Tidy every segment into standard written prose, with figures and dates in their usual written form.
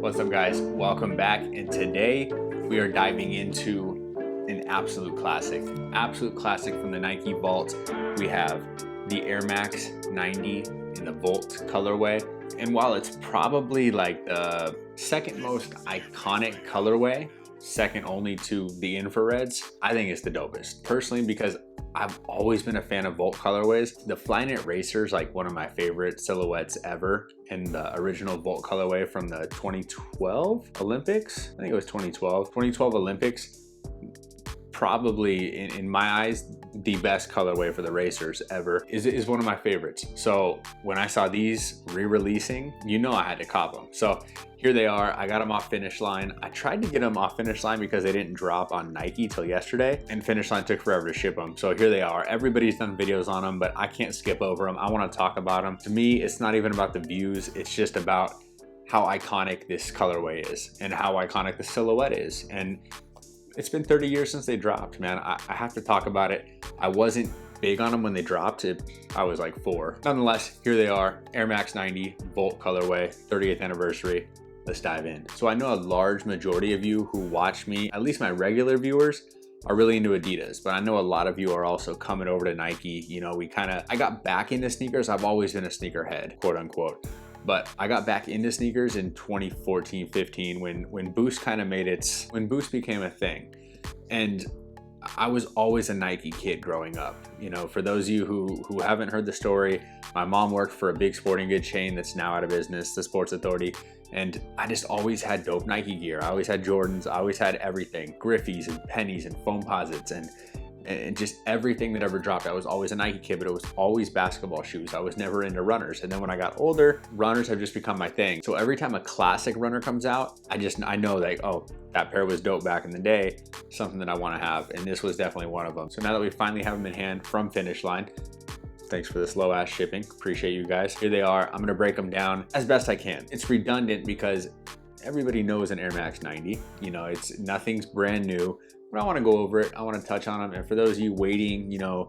What's up, guys? Welcome back, and today we are diving into an absolute classic from the Nike Vault. We have the Air Max 90 in the Volt colorway, and while it's probably like the second most iconic colorway, second only to the infrareds, I think it's the dopest personally, because I've always been a fan of Volt colorways. The Flyknit Racer is like one of my favorite silhouettes ever, and the original Volt colorway from the 2012 Olympics, I think it was 2012 Olympics, probably in my eyes the best colorway for the racers ever, is one of my favorites. So when I saw these re-releasing, you know I had to cop them. So here they are. I got them off Finish Line. I tried to get them off Finish Line because they didn't drop on Nike till yesterday, and Finish Line took forever to ship them. So here they are. Everybody's done videos on them, but I can't skip over them. I want to talk about them. To me, it's not even about the views. It's just about how iconic this colorway is and how iconic the silhouette is. And it's been 30 years since they dropped, man. I have to talk about it. I wasn't big on them when they dropped. I was like 4. Nonetheless, here they are, Air Max 90 Volt colorway, 30th anniversary. Let's dive in. So I know a large majority of you who watch me, at least my regular viewers, are really into Adidas, but I know a lot of you are also coming over to Nike. You know, I got back into sneakers. I've always been a sneakerhead, quote unquote. But I got back into sneakers in 2014, 15 when Boost when Boost became a thing. And I was always a Nike kid growing up. You know, for those of you who haven't heard the story, my mom worked for a big sporting goods chain that's now out of business, the Sports Authority. And I just always had dope Nike gear. I always had Jordans. I always had everything, Griffies and pennies and foam posits and just everything that ever dropped. I was always a Nike kid, but it was always basketball shoes. I was never into runners. And then when I got older, runners have just become my thing. So every time a classic runner comes out, I know like, oh, that pair was dope back in the day, something that I want to have. And this was definitely one of them. So now that we finally have them in hand from Finish Line, thanks for this low ass shipping. Appreciate you guys. Here they are. I'm gonna break them down as best I can. It's redundant because everybody knows an Air Max 90. You know, nothing's brand new. But I want to go over it. I want to touch on them. And for those of you waiting, you know,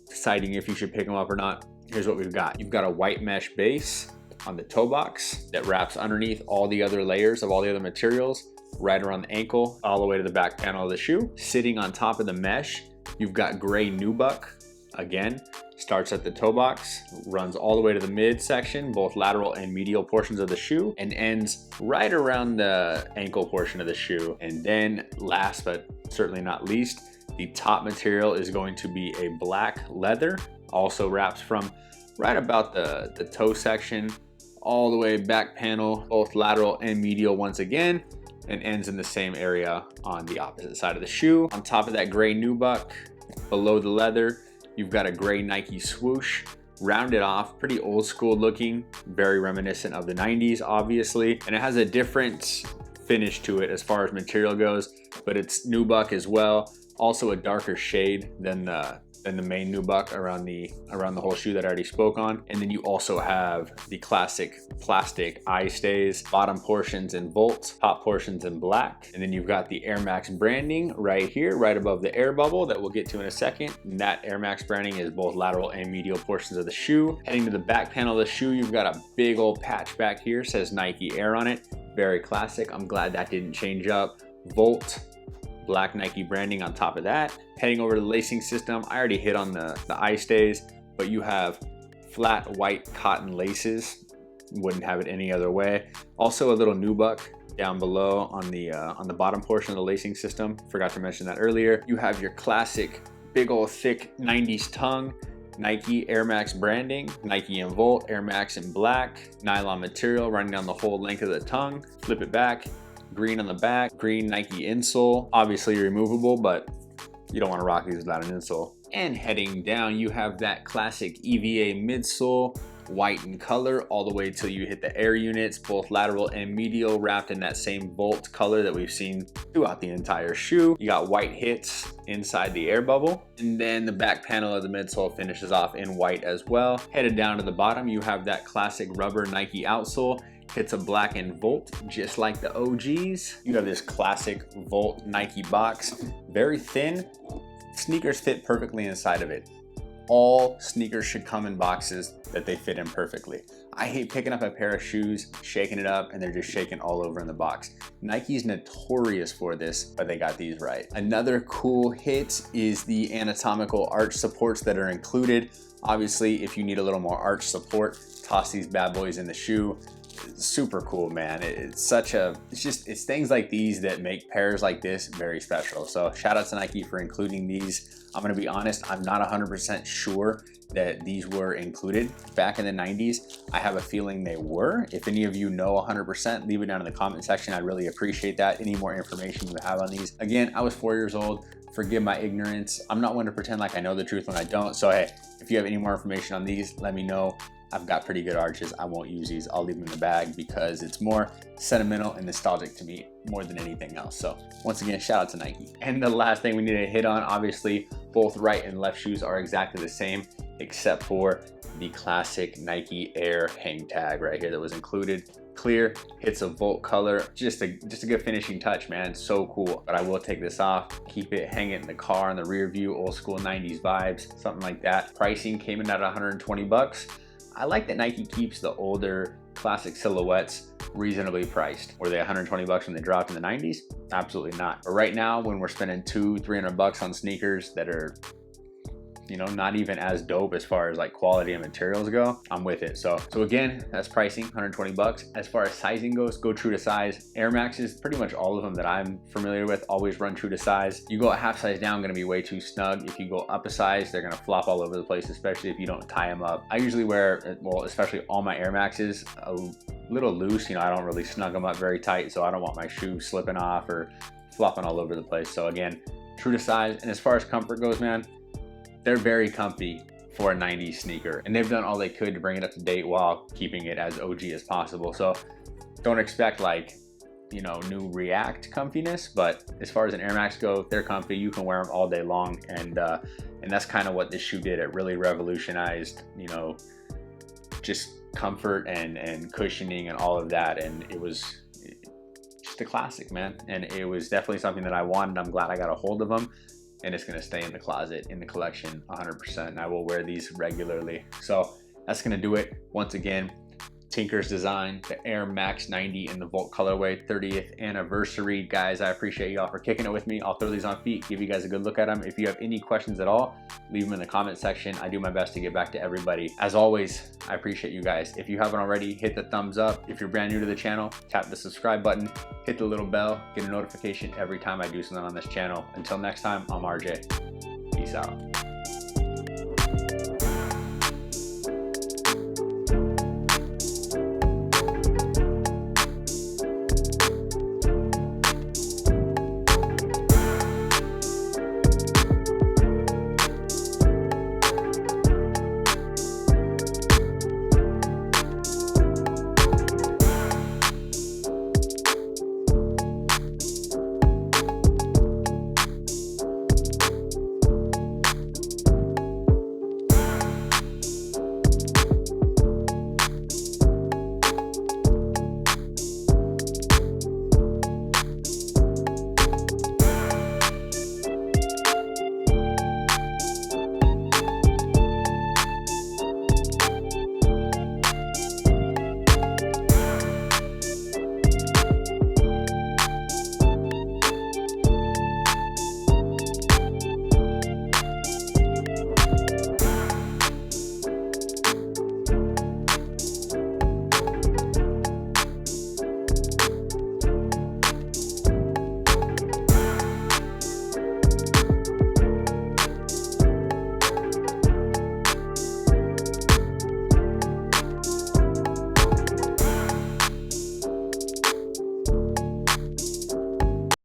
deciding if you should pick them up or not, here's what we've got. You've got a white mesh base on the toe box that wraps underneath all the other layers of all the other materials, right around the ankle, all the way to the back panel of the shoe. Sitting on top of the mesh, you've got gray nubuck. Again, starts at the toe box, runs all the way to the mid section, both lateral and medial portions of the shoe, and ends right around the ankle portion of the shoe. And then last but certainly not least, the top material is going to be a black leather, also wraps from right about the toe section all the way back panel, both lateral and medial once again, and ends in the same area on the opposite side of the shoe. On top of that gray nubuck, below the leather, you've got a gray Nike swoosh, rounded off, pretty old school looking, very reminiscent of the 90s, obviously. And it has a different finish to it as far as material goes, but it's nubuck as well. Also a darker shade than the main nubuck around the whole shoe that I already spoke on. And then you also have the classic plastic eye stays, bottom portions in Volt, top portions in black. And then you've got the Air Max branding right here, right above the air bubble that we'll get to in a second. And that Air Max branding is both lateral and medial portions of the shoe. Heading to the back panel of the shoe, you've got a big old patch back here, says Nike Air on it. Very classic. I'm glad that didn't change up. Volt, black Nike branding on top of that. Heading over to the lacing system, I already hit on the eye stays, but you have flat white cotton laces. Wouldn't have it any other way. Also a little nubuck down below on the bottom portion of the lacing system. Forgot to mention that earlier. You have your classic big old thick 90s tongue, Nike Air Max branding, Nike in Volt, Air Max in black, nylon material running down the whole length of the tongue. Flip it back, green on the back, green Nike insole, obviously removable, but you don't want to rock these without an insole. And heading down, you have that classic EVA midsole, white in color, all the way till you hit the air units, both lateral and medial, wrapped in that same Volt color that we've seen throughout the entire shoe. You got white hits inside the air bubble, and then the back panel of the midsole finishes off in white as well. Headed down to the bottom, you have that classic rubber Nike outsole. It's a black and Volt, just like the OGs. You have this classic Volt Nike box, very thin. Sneakers fit perfectly inside of it. all sneakers should come in boxes that they fit in perfectly. I hate picking up a pair of shoes, shaking it up, and they're just shaking all over in the box. Nike's notorious for this, but they got these right. Another cool hit is the anatomical arch supports that are included. Obviously, if you need a little more arch support, toss these bad boys in the shoe. It's super cool, man. It's things like these that make pairs like this very special. So shout out to Nike for including these. I'm gonna be honest, I'm not 100% sure that these were included back in the 90s. I have a feeling they were. If any of you know 100%, leave it down in the comment section. I'd really appreciate that. Any more information you have on these. Again, I was 4 years old. Forgive my ignorance. I'm not one to pretend like I know the truth when I don't. So hey, if you have any more information on these, let me know. I've got pretty good arches. I won't use these. I'll leave them in the bag because it's more sentimental and nostalgic to me more than anything else. So once again, shout out to Nike. And the last thing we need to hit on, obviously, both right and left shoes are exactly the same, except for the classic Nike Air hang tag right here that was included. Clear, hits a Volt color, just a good finishing touch, man. So cool. But I will take this off, keep it, hang it in the car in the rear view, old school 90s vibes, something like that. Pricing came in at 120 bucks. I like that Nike keeps the older classic silhouettes reasonably priced. Were they 120 bucks when they dropped in the 90s? Absolutely not. But right now, when we're spending $200-300 bucks on sneakers that are, you know, not even as dope as far as like quality and materials go, I'm with it. So again, that's pricing, 120 bucks. As far as sizing goes, go true to size. Air Maxes, pretty much all of them that I'm familiar with, always run true to size. You go a half size down, gonna be way too snug. If you go up a size, they're gonna flop all over the place, especially if you don't tie them up. I usually wear, well, especially all my Air Maxes, a little loose. You know, I don't really snug them up very tight, so I don't want my shoe slipping off or flopping all over the place. So again, true to size. And as far as comfort goes, man, they're very comfy for a 90s sneaker, and they've done all they could to bring it up to date while keeping it as OG as possible. So don't expect like, you know, new React comfiness, but as far as an Air Max go, they're comfy. You can wear them all day long, and that's kind of what this shoe did. It really revolutionized, you know, just comfort and cushioning and all of that, and it was just a classic, man. And it was definitely something that I wanted. I'm glad I got a hold of them. And it's gonna stay in the closet, in the collection 100%. And I will wear these regularly. So that's gonna do it. Once again, Tinker's design, the Air Max 90 in the Volt colorway, 30th anniversary. Guys, I appreciate y'all for kicking it with me. I'll throw these on feet, give you guys a good look at them. If you have any questions at all, leave them in the comment section. I do my best to get back to everybody. As always, I appreciate you guys. If you haven't already, hit the thumbs up. If you're brand new to the channel, tap the subscribe button, hit the little bell, get a notification every time I do something on this channel. Until next time, I'm RJ. Peace out.